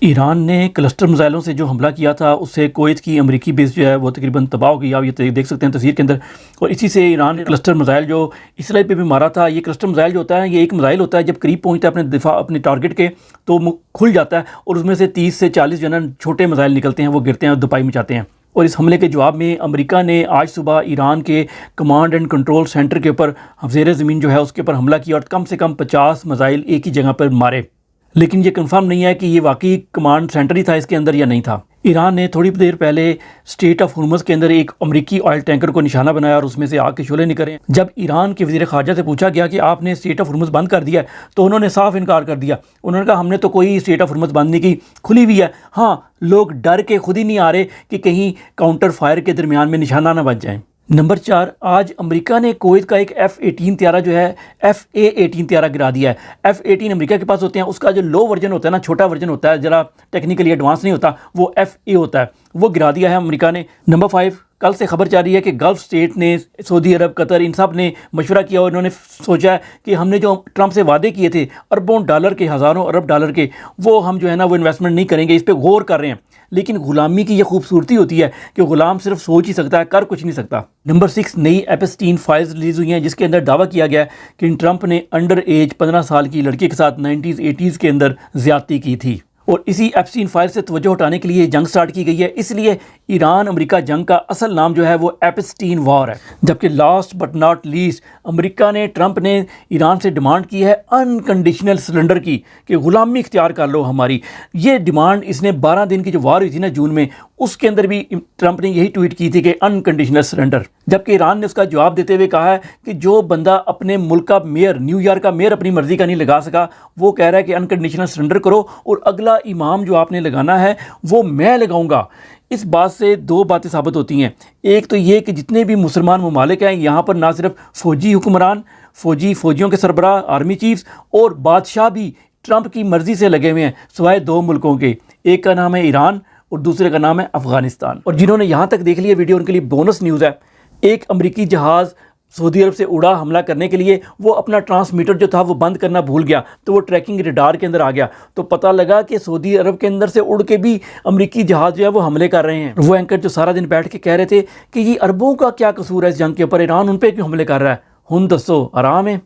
Iran ने cluster मिसाइलों से जो हमला किया था उससे कुवैत की अमेरिकी बेस जो है वो तकरीबन तबाह हो गई। आप ये देख सकते हैं तस्वीर के अंदर। और इसी से ईरान ने क्लस्टर मिसाइल जो इसराइल पे भी मारा था। ये क्लस्टर मिसाइल जो होता है ये एक मिसाइल होता है, जब करीब पहुंचता है अपने टारगेट के तो खुल जाता है और उसमें से 30 से 40 जो है ना छोटे मिसाइल निकलते हैं, वो गिरते हैं और दुपाई मचाते हैं। और इस हमले के जवाब में अमेरिका ने आज सुबह ईरान के कमांड एंड कंट्रोल सेंटर के ऊपर ज़ेर ज़मीन जो है उसके ऊपर हमला किया और कम से कम 50 मिसाइल एक ही जगह पर मारे। लेकिन ये कंफर्म नहीं है कि ये वाकई कमांड सेंटर ही था इसके अंदर या नहीं था। ईरान ने थोड़ी देर पहले स्टेट ऑफ हुर्मुज़ के अंदर एक अमेरिकी ऑयल टैंकर को निशाना बनाया और उसमें से आग के शोले निकले। जब ईरान के वज़ीर ख़ारजा से पूछा गया कि आपने स्टेट ऑफ हुर्मुज़ बंद कर दिया है, तो उन्होंने साफ इनकार कर दिया। उन्होंने कहा हमने तो कोई स्टेट ऑफ हुर्मुज़ बंद नहीं की, खुली हुई है। हाँ, लोग डर के खुद ही नहीं आ रहे कि कहीं काउंटर फायर के दरमियान में निशाना ना बच जाए। नंबर 4, आज अमेरिका ने कुवैत का एक F-18 त्यारा जो है FA-18 त्यारा गिरा दिया है। F-18 अमेरिका के पास होते हैं, उसका जो लो वर्जन होता है ना, छोटा वर्जन होता है, ज़रा टेक्निकली एडवांस नहीं होता, वो FA होता है, वो गिरा दिया है अमेरिका ने। नंबर 5, कल से खबर जारी है कि गल्फ़ स्टेट ने, सऊदी अरब, कतर, इन सब ने मशवरा किया और इन्होंने सोचा है कि हमने जो ट्रंप से वादे किए थे अरबों डॉलर के, हज़ारों अरब डॉलर के, वो हम जो है ना वो इन्वेस्टमेंट नहीं करेंगे, इस पर गौर कर रहे हैं। लेकिन ग़ुलामी की ये खूबसूरती होती है कि ग़ुलाम सिर्फ सोच ही सकता है, कर कुछ नहीं सकता। नंबर 6, नई एपस्टीन फाइल्स रिलीज़ हुई हैं जिसके अंदर दावा किया गया है कि ट्रंप ने अंडर एज 15 साल की लड़की के साथ 90s-80s के अंदर ज़्यादती की थी। और इसी एपस्टीन फाइल से तवज्जो हटाने के लिए जंग स्टार्ट की गई है। इसलिए ईरान अमेरिका जंग का असल नाम जो है वो एपस्टीन वॉर है। जबकि last but not least America ने, ट्रंप ने ईरान से डिमांड की है अनकंडीशनल सरेंडर की, कि ग़ुलामी इख्तियार कर लो हमारी। ये डिमांड इसने 12 दिन की जो वार हुई थी ना जून में, उसके अंदर भी ट्रंप ने यही ट्वीट की थी कि अनकंडीशनल सरेंडर। जबकि ईरान ने उसका जवाब देते हुए कहा है कि जो बंदा अपने मुल्क का मेयर, न्यूयॉर्क का मेयर अपनी मर्ज़ी का नहीं लगा सका, वो कह रहा है कि अनकंडीशनल सरेंडर करो और अगला इमाम जो आपने लगाना है वो मैं लगाऊंगा। इस बात से दो बातें साबित होती हैं। एक तो ये कि जितने भी मुसलमान ममालिक हैं यहाँ पर ना सिर्फ फ़ौजी हुक्मरान, फ़ौजियों के सरबराह, आर्मी चीफ्स और बादशाह भी ट्रंप की मर्ज़ी से लगे हुए हैं, सिवाय 2 मुल्कों के। एक का नाम है ईरान और दूसरे का नाम है अफ़गानिस्तान। और जिन्होंने यहाँ तक देख लिया वीडियो, उनके लिए बोनस न्यूज़ है। एक अमेरिकी जहाज़ सऊदी अरब से उड़ा हमला करने के लिए, वो अपना ट्रांसमीटर जो था वो बंद करना भूल गया, तो वो ट्रैकिंग रडार के अंदर आ गया। तो पता लगा कि सऊदी अरब के अंदर से उड़ के भी अमेरिकी जहाज़ जो है वो हमले कर रहे हैं। वो एंकर जो सारा दिन बैठ के कह रहे थे कि ये अरबों का क्या कसूर है इस जंग के ऊपर, ईरान उन पर क्यों हमले कर रहा है, हुन दसो आराम है।